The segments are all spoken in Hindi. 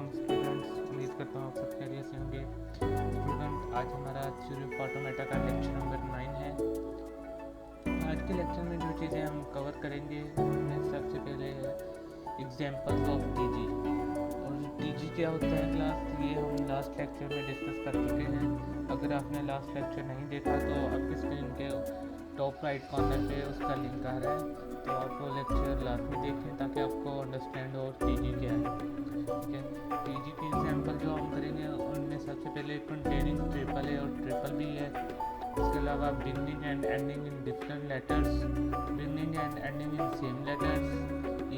Welcome students. उम्मीद करता हूँ आप सब खैरियत से होंगे। स्टूडेंट, आज हमारा थ्योरी ऑफ ऑटोमेटा का लेक्चर नंबर 9 है। आज के लेक्चर में जो चीज़ें हम कवर करेंगे उनमें सबसे पहले है एग्जांपल्स ऑफ टीजी। और टीजी क्या होता है क्लास, ये हम लास्ट लेक्चर में डिस्कस कर चुके हैं। अगर आपने लास्ट लेक्चर नहीं देखा तो आपकी स्क्रीन के टॉप राइट कॉर्नर पे उसका लिंक आ रहा है, तो आप वो लेक्चर लाजमी देखें ताकि आपको अंडरस्टैंड हो टीजी क्या है। ठीक है, टीजी की एग्जांपल जो हम करेंगे उनमें सबसे पहले कंटेनिंग ट्रिपल ए और ट्रिपल बी है। इसके अलावा beginning and ending in different letters, beginning and ending in same letters,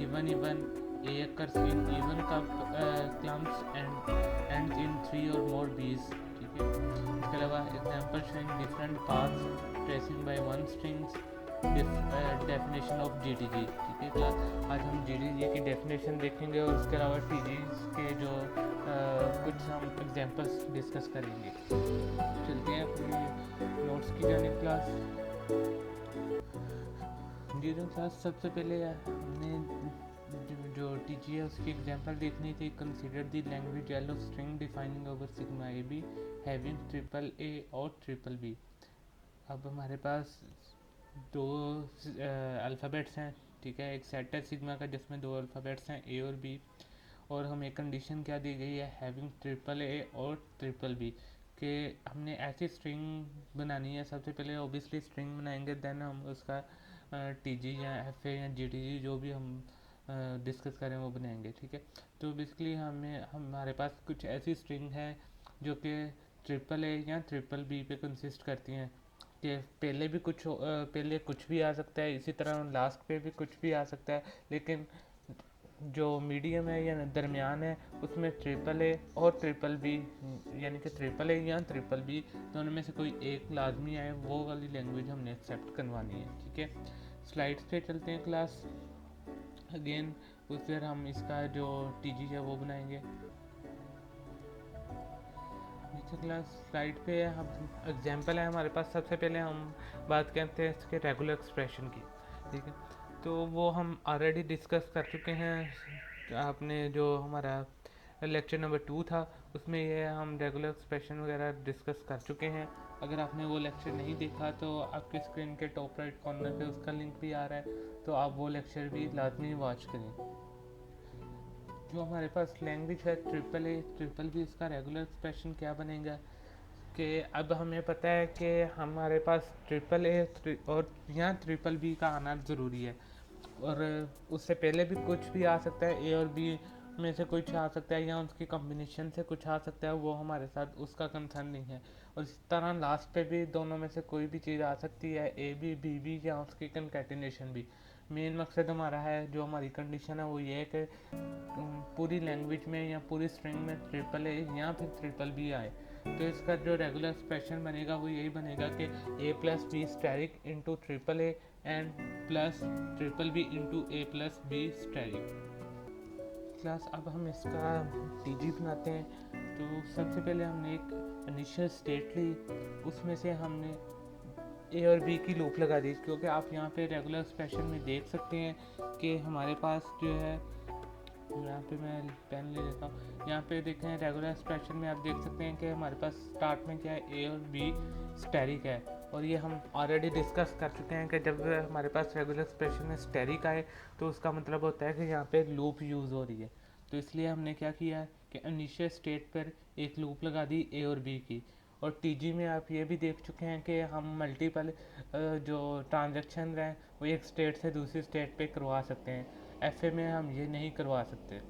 even even a occurs in even clumps and ends in 3 or more bees। ठीक है, इसके अलावा example showing different paths tracing by one strings, definition of GTG. ठीक है क्लास, आज हम जीटीजी की डेफिनेशन देखेंगे और इसके अलावा टीजी के जो कुछ हम एग्जांपल्स डिस्कस करेंगे। चलते हैं अपने नोट्स की जानिब क्लास। जी तो क्लास, सबसे पहले हमने जो टीजी है उसकी एग्जांपल देखनी थी। Consider the language L of string defining over sigma A be having triple A और ट्रिपल बी। अब हमारे पास दो अल्फ़ाबेट्स हैं। ठीक है, एक सेट है सिग्मा का जिसमें दो अल्फ़ाबेट्स हैं ए और बी, और हमें कंडीशन क्या दी गई है, हैविंग ट्रिपल ए और ट्रिपल बी, कि हमने ऐसी स्ट्रिंग बनानी है। सबसे पहले ओबियसली स्ट्रिंग बनाएंगे, देन हम उसका टीजी या एफ ए या जीटीजी जो भी हम डिस्कस करें वो बनाएंगे। ठीक है, तो बेसिकली हमारे पास कुछ ऐसी स्ट्रिंग है जो कि ट्रिपल ए या ट्रिपल बी पे कंसिस्ट करती हैं, कि पहले कुछ भी आ सकता है, इसी तरह लास्ट पे भी कुछ भी आ सकता है, लेकिन जो मीडियम है या दरमियान है उसमें ट्रिपल ए और ट्रिपल बी, यानी कि ट्रिपल ए या ट्रिपल बी दोनों में से कोई एक लाजमी आए, वो वाली लैंग्वेज हमने एक्सेप्ट करवानी है। ठीक है, स्लाइड्स पे चलते हैं क्लास। अगेन उस फिर हम इसका जो टीजी है वो बनाएंगे। नीचे क्लास स्लाइड पे हम एग्जांपल है हमारे पास। सबसे पहले हम बात करते हैं इसके रेगुलर एक्सप्रेशन की। ठीक है, तो वो हम ऑलरेडी डिस्कस कर चुके हैं। आपने जो हमारा लेक्चर नंबर 2 था उसमें ये हम रेगुलर एक्सप्रेशन वगैरह डिस्कस कर चुके हैं। अगर आपने वो लेक्चर नहीं देखा तो आपकी स्क्रीन के टॉप राइट कॉर्नर पे उसका लिंक भी आ रहा है, तो आप वो लेक्चर भी लाजमी वॉच करें। जो हमारे पास लैंग्वेज है ट्रिपल ए ट्रिपल बी, इसका रेगुलर एक्सप्रेशन क्या बनेगा, कि अब हमें पता है कि हमारे पास ट्रिपल ए और यहाँ ट्रिपल बी का आना ज़रूरी है, और उससे पहले भी कुछ भी आ सकता है, ए और बी में से कुछ आ सकता है या उसकी कॉम्बिनेशन से कुछ आ सकता है, वो हमारे साथ उसका कंसर्न नहीं है। और इस तरह लास्ट पे भी दोनों में से कोई भी चीज़ आ सकती है, ए बी बी बी या उसकी कंकैटिनेशन भी। मेन मकसद हमारा है, जो हमारी कंडीशन है वो ये है कि पूरी लैंग्वेज में या पूरी स्ट्रिंग में ट्रिपल ए या फिर ट्रिपल बी आए। तो इसका जो रेगुलर एक्सप्रेशन बनेगा वो यही बनेगा कि A plus B asterisk into triple A and plus triple B into A plus B asterisk. Class, अब हम इसका टीजी बनाते हैं। तो सबसे पहले हमने एक इनिशियल स्टेट ली, उसमें से हमने ए और बी की लूप लगा दी, क्योंकि आप यहाँ पे रेगुलर एक्सप्रेशन में देख सकते हैं कि हमारे पास जो है, यहाँ पे मैं पेन ले लेता हूँ। यहाँ पे देखें रेगुलर एक्सप्रेशन में आप देख सकते हैं कि हमारे पास स्टार्ट में क्या है, ए और बी स्टेरिक है, और ये हम ऑलरेडी डिस्कस कर चुके हैं कि जब हमारे पास रेगुलर एक्सप्रेशन में स्टेरिक आए तो उसका मतलब होता है कि यहाँ पे लूप यूज़ हो रही है। तो इसलिए हमने क्या किया कि इनिशियल स्टेट पर एक लूप लगा दी ए और बी की। और टीजी में आप ये भी देख चुके हैं कि हम मल्टीपल जो ट्रांजैक्शन हैं वो एक स्टेट से दूसरी स्टेट पे करवा सकते हैं, एफ में हम ये नहीं करवा सकते।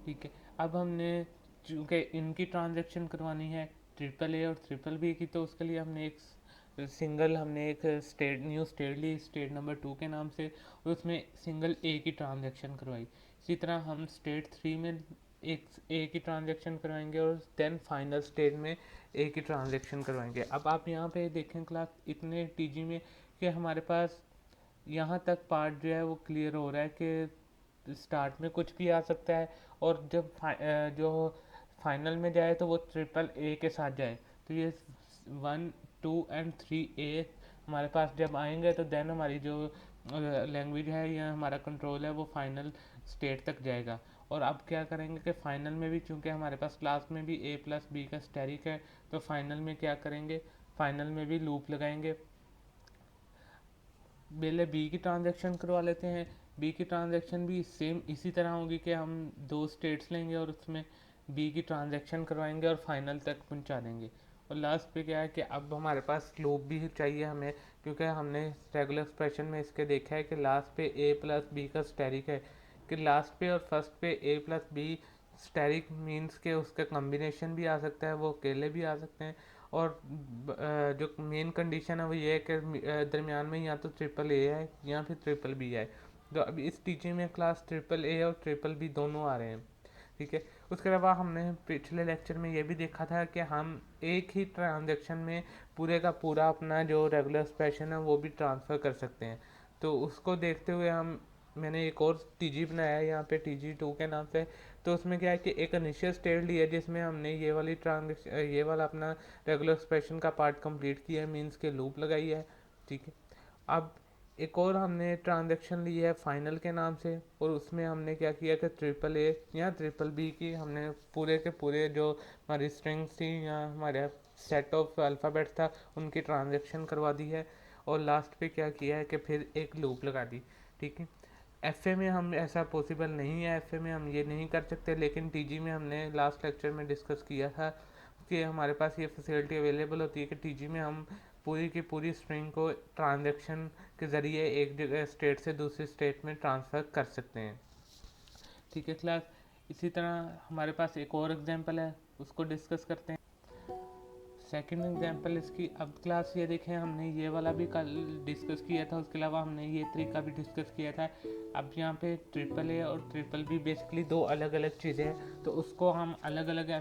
ठीक है, अब हमने चूँकि इनकी ट्रांजैक्शन करवानी है ट्रिपल ए और ट्रिपल बी की, तो उसके लिए हमने एक स्टेट न्यू स्टेट ली स्टेट नंबर 2 के नाम से, और उसमें सिंगल ए की ट्रांजैक्शन करवाई। इसी तरह हम स्टेट 3 में एक ए की ट्रांजैक्शन करवाएंगे और देन फाइनल स्टेज में ए की ट्रांजैक्शन करवाएंगे। अब आप यहाँ पे देखें क्लास, इतने टीजी में कि हमारे पास यहाँ तक पार्ट जो है वो क्लियर हो रहा है कि स्टार्ट में कुछ भी आ सकता है, और जब जो फाइनल में जाए तो वो ट्रिपल ए के साथ जाए। तो ये 1 2 एंड 3 ए हमारे पास जब आएंगे तो देन हमारी जो लैंग्वेज है या हमारा कंट्रोल है वो फाइनल स्टेट तक जाएगा। और अब क्या करेंगे कि फाइनल में भी, चूंकि हमारे पास क्लास में भी ए प्लस बी का स्टेरिक है, तो फाइनल में क्या करेंगे, फाइनल में भी लूप लगाएंगे। पहले बी की ट्रांजैक्शन करवा लेते हैं। बी की ट्रांजैक्शन भी सेम इसी तरह होगी कि हम दो स्टेट्स लेंगे और उसमें बी की ट्रांजैक्शन करवाएंगे और फाइनल तक पहुंचा देंगे। और लास्ट पे क्या है कि अब हमारे पास लूप भी चाहिए हमें, क्योंकि हमने रेगुलर एक्सप्रेशन में इसके देखा है कि लास्ट पे ए प्लस बी का स्टेरिक है, कि लास्ट पे और फर्स्ट पे ए प्लस बी स्टेरिक मीन्स के उसका कॉम्बिनेशन भी आ सकता है, वो अकेले भी आ सकते हैं। और जो मेन कंडीशन है वो ये है कि दरमियान में या तो ट्रिपल ए है या फिर ट्रिपल बी है। तो अब इस टीचिंग में क्लास ट्रिपल ए और ट्रिपल बी दोनों आ रहे हैं, ठीक है। उसके अलावा हमने पिछले लेक्चर में ये भी देखा था कि हम एक ही ट्रांजेक्शन में पूरे का पूरा अपना जो रेगुलर एक्सप्रेशन है वो भी ट्रांसफ़र कर सकते हैं। तो उसको देखते हुए मैंने एक और टीजी बनाया है यहाँ पे, TG2 के नाम से। तो उसमें क्या है कि एक इनिशियल स्टेट ली है जिसमें हमने ये वाला अपना रेगुलर एक्सप्रेशन का पार्ट कंप्लीट किया है, मीन्स के लूप लगाई है, ठीक है। अब एक और हमने ट्रांजेक्शन ली है फाइनल के नाम से, और उसमें हमने क्या किया कि ट्रिपल ए या ट्रिपल बी की हमने पूरे के पूरे जो हमारी स्ट्रिंग्स थी या हमारे सेट ऑफ अल्फ़ाबेट्स था उनकी ट्रांजेक्शन करवा दी है। और लास्ट पे क्या किया है कि फिर एक लूप लगा दी, ठीक है। एफ ए में हम ऐसा पॉसिबल नहीं है, एफ ए में हम ये नहीं कर सकते, लेकिन टीजी में हमने लास्ट लेक्चर में डिस्कस किया था कि हमारे पास ये फैसिलिटी अवेलेबल होती है कि टीजी में हम पूरी की पूरी स्ट्रिंग को ट्रांजैक्शन के ज़रिए एक जगह स्टेट से दूसरी स्टेट में ट्रांसफ़र कर सकते हैं, ठीक है क्लास। इसी तरह हमारे पास एक और एग्जांपल है, उसको डिस्कस करते हैं। सेकंड एग्जांपल इसकी, अब क्लास ये देखें हमने ये वाला भी कल डिस्कस किया था, उसके अलावा हमने ये तरीका भी डिस्कस किया था। अब यहाँ पे ट्रिपल ए और ट्रिपल बी बेसिकली दो अलग अलग चीज़ें हैं, तो उसको हम अलग अलग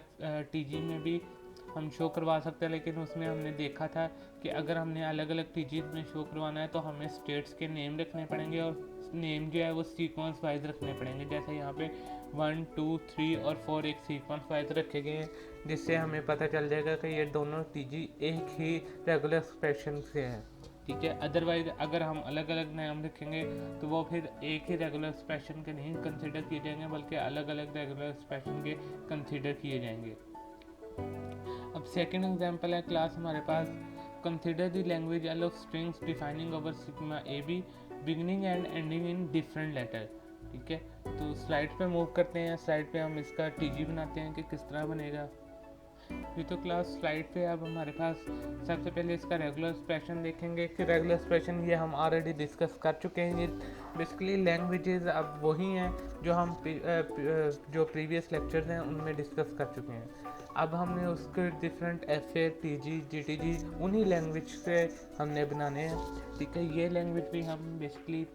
टीजी में भी हम शो करवा सकते हैं। लेकिन उसमें हमने देखा था कि अगर हमने अलग अलग टीजी में शो करवाना है तो हमें स्टेट्स के नेम रखने पड़ेंगे, और नेम जो है वो सीक्वेंस वाइज रखने पड़ेंगे। जैसे यहाँ पे 1 2 3 और 4 एक सीक्वेंस वाइज रखे गए हैं, जिससे हमें पता चल जाएगा कि ये दोनों टीजी एक ही रेगुलर एक्सप्रेशन से हैं, ठीक है। अदरवाइज अगर हम अलग अलग नाम रखेंगे तो वो फिर एक ही रेगुलर एक्सप्रेशन के नहीं कंसिडर किए जाएंगे, बल्कि अलग अलग रेगुलर एक्सप्रेशन के कंसिडर किए जाएंगे। अब सेकेंड एग्जाम्पल है क्लास हमारे पास, consider the language of strings defining over sigma A B beginning and ending in different letter, ठीक है। तो स्लाइड पे मूव करते हैं, स्लाइड पे हम इसका टीजी बनाते हैं कि किस तरह बनेगा। ये तो क्लास स्लाइड पे अब हमारे पास सबसे पहले इसका रेगुलर एक्सप्रेशन देखेंगे कि रेगुलर एक्सप्रेशन ये हम ऑलरेडी डिस्कस कर चुके हैं। ये बेसिकली लैंग्वेजेस अब वही हैं जो हम जो प्रीवियस लेक्चर्स हैं उनमें डिस्कस कर चुके हैं। अब हमने उसके different F A T G G T G उन्हीं लैंग्वेज से हमने बनाने हैं, ठीक है। ये लैंग्वेज भी हम बेसिकली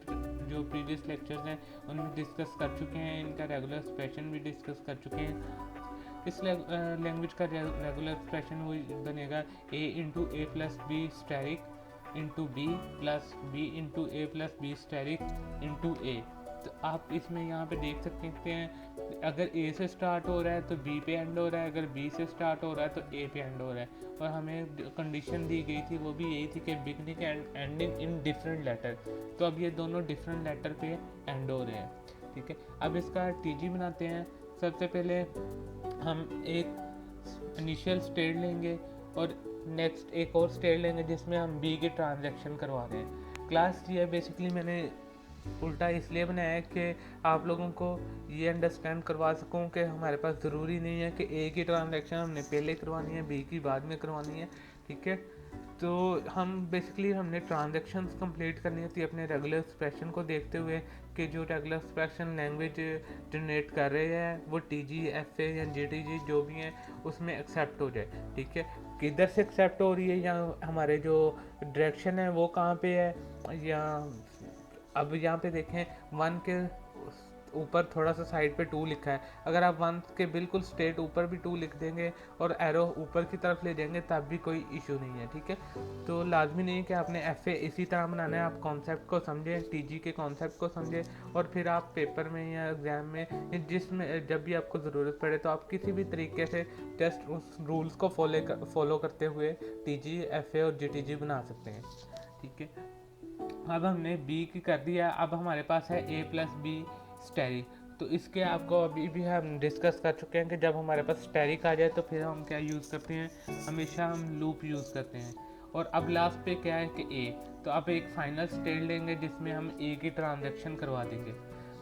जो प्रीवियस लेक्चर्स हैं उनमें डिस्कस कर चुके हैं, इनका रेगुलर एक्सप्रेशन भी डिस्कस कर चुके हैं। इस लैंग्वेज का रेगुलर एक्सप्रेशन वो बनेगा a into A plus B asterisk into B plus B into A plus B asterisk into A. तो आप इसमें यहाँ पे देख सकते हैं, अगर ए से स्टार्ट हो रहा है तो बी पे एंड हो रहा है, अगर बी से स्टार्ट हो रहा है तो ए पे एंड हो रहा है। और हमें कंडीशन दी गई थी वो भी यही थी कि beginning and ending in different letter. तो अब ये दोनों डिफरेंट लेटर पे एंड हो रहे हैं, ठीक है। अब इसका टीजी बनाते हैं। सबसे पहले हम एक इनिशियल स्टेट लेंगे और नेक्स्ट एक और स्टेट लेंगे जिसमें हम बी के ट्रांजैक्शन करवा रहे हैं। क्लास ये बेसिकली मैंने उल्टा इसलिए बनाया है कि आप लोगों को ये अंडरस्टैंड करवा सकूं कि हमारे पास ज़रूरी नहीं है कि ए की ट्रांजैक्शन हमने पहले करवानी है, बी की बाद में करवानी है, ठीक है। तो हम बेसिकली हमने ट्रांजैक्शंस कंप्लीट करनी होती है अपने रेगुलर एक्सप्रेशन को देखते हुए कि जो रेगुलर एक्सप्रेशन लैंग्वेज जनरेट कर रहे हैं वो टीजी एफ ए या जीटीजी जो भी हैं उसमें एक्सेप्ट हो जाए, ठीक है। किधर से एक्सेप्ट हो रही है या हमारे जो डायरेक्शन है वो कहाँ पे है, या अब यहाँ पे देखें 1 के ऊपर थोड़ा सा साइड पे 2 लिखा है। अगर आप 1 के बिल्कुल स्ट्रेट ऊपर भी 2 लिख देंगे और एरो ऊपर की तरफ ले जाएंगे तब भी कोई इशू नहीं है, ठीक है। तो लाजमी नहीं है कि आपने एफ ए इसी तरह बनाना है। आप कॉन्सेप्ट को समझें, टीजी के कॉन्सेप्ट को समझें, और फिर आप पेपर में या एग्ज़ाम में जिसमें जब भी आपको ज़रूरत पड़े तो आप किसी भी तरीके से जस्ट उस रूल्स को फॉलो करते हुए टीजी एफ ए और जीटीजी बना सकते हैं, ठीक है। अब हमने बी की कर दिया, अब हमारे पास है ए प्लस बी स्टेरिक। तो इसके आपको अभी भी हम डिस्कस कर चुके हैं कि जब हमारे पास स्टैटिक आ जाए तो फिर हम क्या यूज़ करते हैं, हमेशा हम लूप यूज़ करते हैं। और अब लास्ट पे क्या है कि ए, तो अब एक फाइनल स्टेट लेंगे जिसमें हम ए की ट्रांजैक्शन करवा देंगे।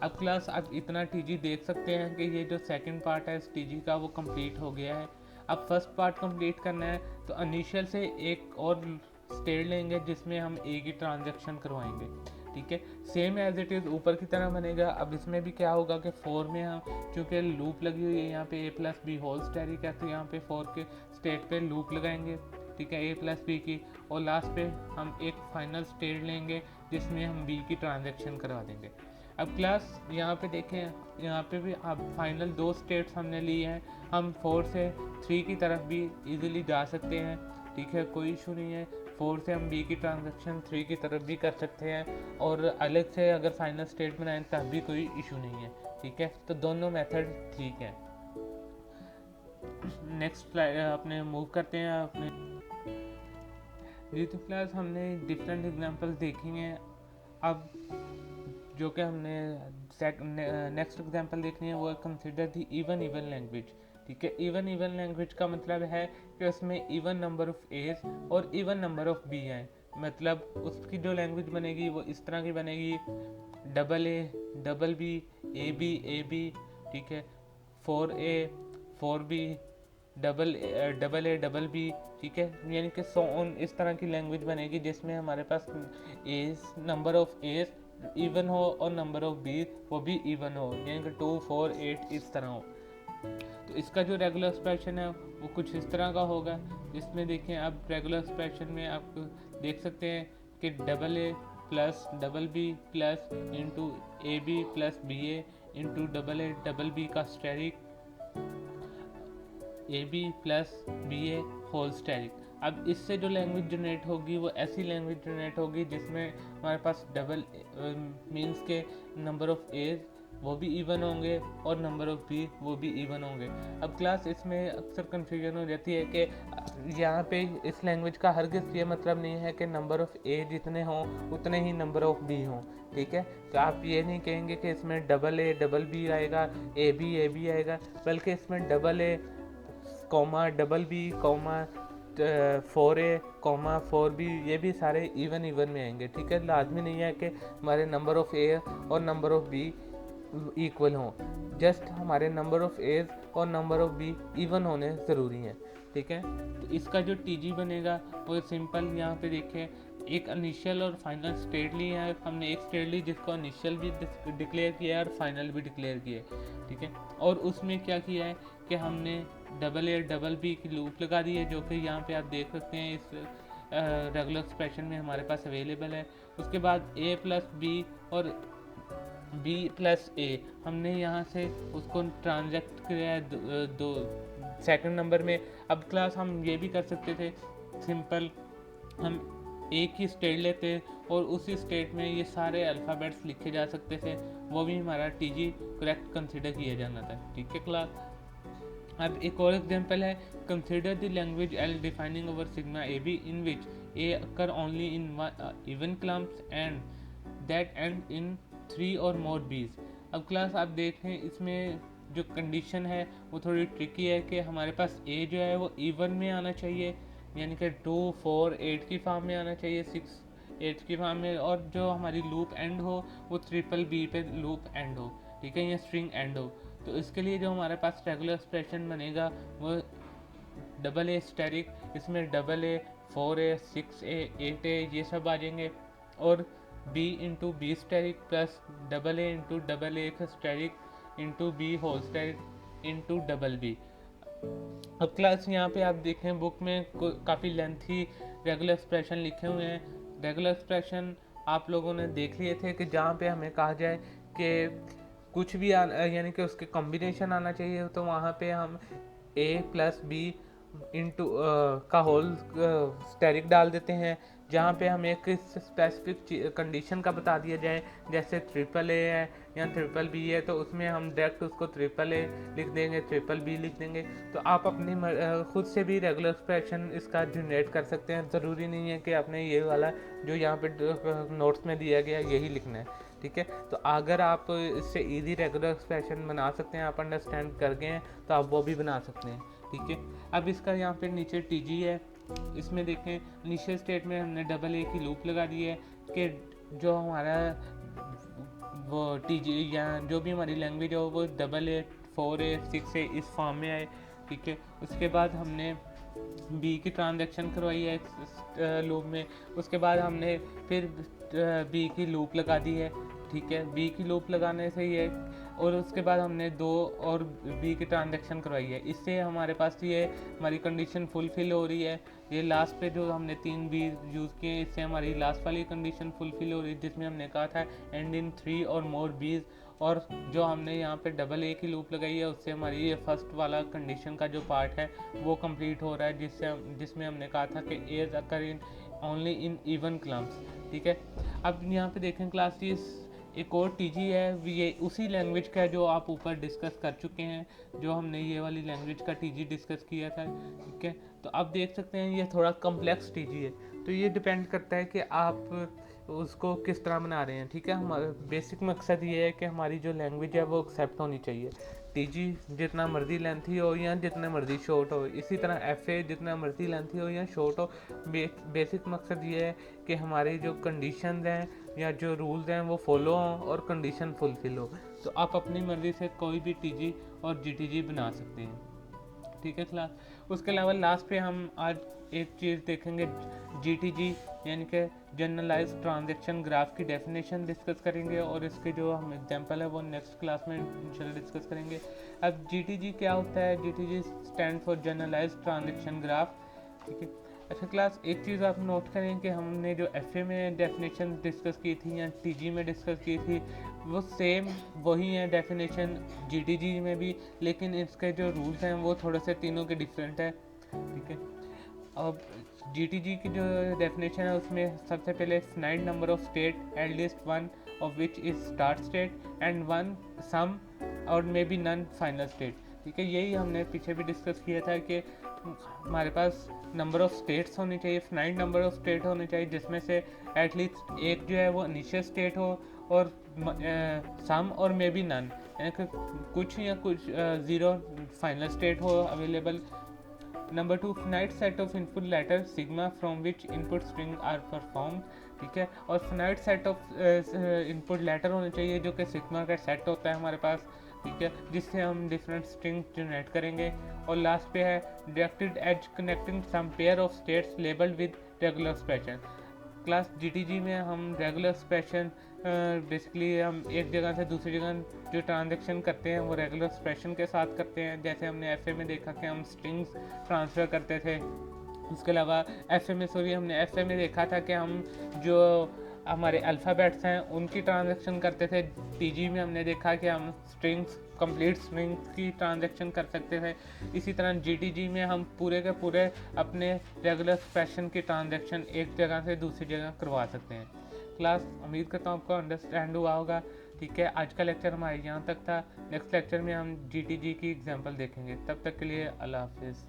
अब क्लास आप इतना टीजी देख सकते हैं कि ये जो सेकंड पार्ट है इस टीजी का वो कंप्लीट हो गया है। अब फर्स्ट पार्ट कंप्लीट करना है तो इनिशियल से एक और स्टेट लेंगे जिसमें हम ए की ट्रांजैक्शन करवाएंगे। ठीक है, सेम एज इट इज़ ऊपर की तरह बनेगा। अब इसमें भी क्या होगा कि 4 में हम चूँकि लूप लगी हुई है यहाँ पे ए प्लस बी होल स्टैटिक है, तो यहाँ पे 4 के स्टेट पे लूप लगाएंगे। ठीक है, ए प्लस बी की, और लास्ट पे हम एक फाइनल स्टेट लेंगे जिसमें हम बी की ट्रांजैक्शन करवा देंगे। अब क्लास यहाँ पे देखें, यहाँ पे भी अब फाइनल 2 स्टेट्स हमने लिए हैं। हम 4 से 3 की तरफ भी इजीली जा सकते हैं। ठीक है, कोई इशू नहीं है। 4 से हम बी की ट्रांजैक्शन 3 की तरफ भी कर सकते हैं, और अलग से अगर फाइनल स्टेट बनाएं तब भी कोई इशू नहीं है। ठीक है, तो दोनों मेथड ठीक है। नेक्स्ट अपने मूव करते हैं अपने जी। तो क्लास हमने डिफरेंट एग्जांपल्स देखी हैं। अब जो कि हमने नेक्स्ट एग्जांपल देखनी है वो है कंसिडर द इवन लैंग्वेज। ठीक है, इवन लैंग्वेज का मतलब है कि उसमें इवन नंबर ऑफ एज और इवन नंबर ऑफ बी हैं। मतलब उसकी जो लैंग्वेज बनेगी वो इस तरह की बनेगी, double A double B, A B. ठीक है, 4A 4B, double A double B. ठीक है, यानी कि सो ऑन इस तरह की लैंग्वेज बनेगी जिसमें हमारे पास a's number of a's even हो और नंबर ऑफ बी वो भी इवन हो, यानी कि 2 4 8 इस तरह हो। तो इसका जो रेगुलर एक्सप्रेशन है वो कुछ इस तरह का होगा, जिसमें देखें आप रेगुलर एक्सप्रेशन में आप देख सकते हैं कि double A plus double B plus into A B plus B A into double A double B का asterisk A B plus B A whole asterisk. अब इससे जो लैंग्वेज जनरेट होगी वो ऐसी लैंग्वेज जनरेट होगी जिसमें हमारे पास डबल मीन्स के नंबर ऑफ एज वो भी इवन होंगे और नंबर ऑफ बी वो भी इवन होंगे। अब क्लास इसमें अक्सर कन्फ्यूजन हो जाती है कि यहाँ पे इस लैंग्वेज का हरगिज़ ये मतलब नहीं है कि नंबर ऑफ ए जितने हों उतने ही नंबर ऑफ बी हों। ठीक है, तो आप ये नहीं कहेंगे कि इसमें डबल ए डबल बी आएगा, ए बी आएगा, बल्कि इसमें double A comma double B comma 4A comma 4B ये भी सारे इवन में आएंगे। ठीक है, लाजमी नहीं है कि हमारे नंबर ऑफ ए और नंबर ऑफ बी इक्वल हों, जस्ट हमारे नंबर ऑफ एज और नंबर ऑफ बी इवन होने ज़रूरी हैं। ठीक है, तो इसका जो टीजी बनेगा वो सिंपल, यहाँ पे देखें एक इनिशियल और फाइनल स्टेट ली है हमने। एक स्टेट ली जिसको इनिशियल भी डिक्लेयर किया है और फाइनल भी डिक्लेयर किया है। ठीक है, और उसमें क्या किया है कि हमने डबल ए डबल बी की लूप लगा दी है, जो कि यहाँ पे आप देख सकते हैं इस रेगुलर एक्सप्रेशन में हमारे पास अवेलेबल है। उसके बाद ए प्लस बी और बी प्लस ए हमने यहाँ से उसको ट्रांजैक्ट किया है दो सेकंड नंबर में। अब क्लास हम ये भी कर सकते थे सिंपल, हम एक ही स्टेट लेते और उसी स्टेट में ये सारे अल्फ़ाबेट्स लिखे जा सकते थे, वो भी हमारा टीजी करेक्ट कंसिडर किया जाना था। ठीक है क्लास, अब एक और एग्जांपल है, consider the language L defining over sigma A be in which A occur only in even clumps and that and in 3 और मोर बीज। अब क्लास आप देखें इसमें जो कंडीशन है वो थोड़ी ट्रिकी है कि हमारे पास ए जो है वो इवन में आना चाहिए, यानी कि 2 4 8 की फॉर्म में आना चाहिए, 6 8 की फॉर्म में, और जो हमारी लूप एंड हो वो ट्रिपल बी पे लूप एंड हो। ठीक है, या स्ट्रिंग एंड हो। तो इसके लिए जो हमारे पास रेगुलर एक्सप्रेशन बनेगा वो डबल ए स्टेरिक, इसमें double A 4A 6A 8A ये सब आ जाएंगे, और b into B asterisk plus double A into double A asterisk into B whole asterisk into double B. अब क्लास यहाँ पे आप देखें बुक में काफ़ी लेंथी रेगुलर एक्सप्रेशन लिखे हुए हैं। रेगुलर एक्सप्रेशन आप लोगों ने देख लिए थे कि जहाँ पे हमें कहा जाए कि कुछ भी यानी कि उसके कॉम्बिनेशन आना चाहिए, तो वहाँ पे हम a प्लस बी इंटू का होल स्टेरिक डाल देते हैं। जहाँ पे हमें एक स्पेसिफिक कंडीशन का बता दिया जाए, जैसे ट्रिपल ए है या ट्रिपल बी है, तो उसमें हम डायरेक्ट उसको ट्रिपल ए लिख देंगे, ट्रिपल बी लिख देंगे। तो आप अपनी खुद से भी रेगुलर एक्सप्रेशन इसका जनरेट कर सकते हैं। ज़रूरी नहीं है कि आपने ये वाला जो यहाँ पे नोट्स में दिया गया यही लिखना है। ठीक है। तो अगर आप इससे ईजी रेगुलर एक्सप्रेशन बना सकते हैं, आप अंडरस्टैंड कर गए हैं, तो आप वो भी बना सकते हैं, ठीक है। अब इसका यहाँ पे नीचे टीजी है, इसमें देखें इनिशियल स्टेट में हमने डबल ए की लूप लगा दी है कि जो हमारा वो टीजी या जो भी हमारी लैंग्वेज हो वो डबल ए 4A 6A इस फॉर्म में आए, ठीक है। उसके बाद हमने बी की ट्रांजैक्शन करवाई है लूप में, उसके बाद हमने फिर बी की लूप लगा दी है, ठीक है। बी की लूप लगाने से ये और उसके बाद हमने 2 और बी की ट्रांजैक्शन करवाई है, इससे हमारे पास ये हमारी कंडीशन फुलफिल हो रही है। ये लास्ट पे जो हमने 3 बी यूज़ किए हैं, इससे हमारी लास्ट वाली कंडीशन फुलफिल हो रही है, जिसमें हमने कहा था एंड इन 3 और मोर बीज। और जो हमने यहाँ पे डबल ए की लूप लगाई है, उससे हमारी ये फर्स्ट वाला कंडीशन का जो पार्ट है वो कंप्लीट हो रहा है, जिसमें हमने कहा था कि a's occur in only in even columns, ठीक है। अब यहाँ पे देखें क्लास की एक और टीजी है, ये उसी लैंग्वेज का है जो आप ऊपर डिस्कस कर चुके हैं, जो हमने ये वाली लैंग्वेज का टीजी डिस्कस किया था, ठीक है। तो आप देख सकते हैं ये थोड़ा कम्प्लेक्स टीजी है, तो ये डिपेंड करता है कि आप उसको किस तरह बना रहे हैं, ठीक है। हमारा बेसिक मकसद ये है कि हमारी जो लैंग्वेज है वो एक्सेप्ट होनी चाहिए। टीजी जितना मर्जी लेंथी हो या जितना मर्जी शॉर्ट हो, इसी तरह एफए जितना मर्जी लेंथी हो या शॉर्ट हो, बेसिक मकसद ये है कि हमारी जो कंडीशंस हैं या जो रूल्स हैं वो फॉलो हों और कंडीशन फुलफिल हो। तो आप अपनी मर्ज़ी से कोई भी टीजी और जीटीजी बना सकते हैं, ठीक है क्लास। उसके अलावा लास्ट पे हम आज एक चीज़ देखेंगे, जीटीजी यानी कि जनरलाइज ट्रांजैक्शन ग्राफ की डेफिनेशन डिस्कस करेंगे, और इसके जो हम एग्जांपल है वो नेक्स्ट क्लास में इंशाल्लाह डिस्कस करेंगे। अब जीटीजी क्या होता है? GTG stand for generalize transaction graph, ठीक है। अच्छा क्लास, एक चीज़ आप नोट करें कि हमने जो एफए में डेफिनेशन डिस्कस की थी या टीजी में डिस्कस की थी, वो सेम वही है डेफिनेशन जीटीजी में भी, लेकिन इसके जो रूल्स हैं वो थोड़े से तीनों के डिफरेंट है, ठीक है। अब जीटीजी की जो डेफिनेशन है उसमें सबसे पहले finite number of state at least one of which is start state and one some और may be none final state, ठीक है। यही हमने पीछे भी डिस्कस किया था कि हमारे पास नंबर ऑफ स्टेट्स होनी चाहिए, फाइनाइट नंबर ऑफ स्टेट होने चाहिए, जिसमें से एटलीस्ट एक जो है वो इनिशियल स्टेट हो और सम और मे बी नन, यानी कि कुछ या कुछ ज़ीरो फाइनल स्टेट हो available. Number 2, finite set of input letter sigma from which input string are perform, ठीक है। और finite set of input letter होने चाहिए जो कि सिग्मा का सेट होता है हमारे पास, ठीक है, जिससे हम डिफरेंट स्ट्रिंग जनरेट करेंगे। और लास्ट पे है directed edge connecting some pair of states labelled with regular expression. Class GTG में हम रेगुलर एक्सप्रेशन बेसिकली हम एक जगह से दूसरी जगह जो ट्रांजैक्शन करते हैं वो रेगुलर एक्सप्रेशन के साथ करते हैं, जैसे हमने एफए में देखा कि हम स्ट्रिंग्स ट्रांसफ़र करते थे। उसके अलावा हमने एफए में देखा था कि हम जो हमारे अल्फ़ाबेट्स हैं उनकी ट्रांजैक्शन करते थे। टीजी में हमने देखा कि हम स्ट्रिंग्स, कंप्लीट स्ट्रिंग्स की ट्रांजैक्शन कर सकते थे। इसी तरह जीटीजी में हम पूरे के पूरे अपने रेगुलर एक्सप्रेशन की ट्रांजैक्शन एक जगह से दूसरी जगह करवा सकते हैं। क्लास, उम्मीद करता हूँ आपको अंडरस्टैंड हुआ होगा, ठीक है। आज का लेक्चर हमारे यहाँ तक था। नेक्स्ट लेक्चर में हम जीटीजी की एग्जांपल देखेंगे। तब तक के लिए अल्लाह हाफिज़।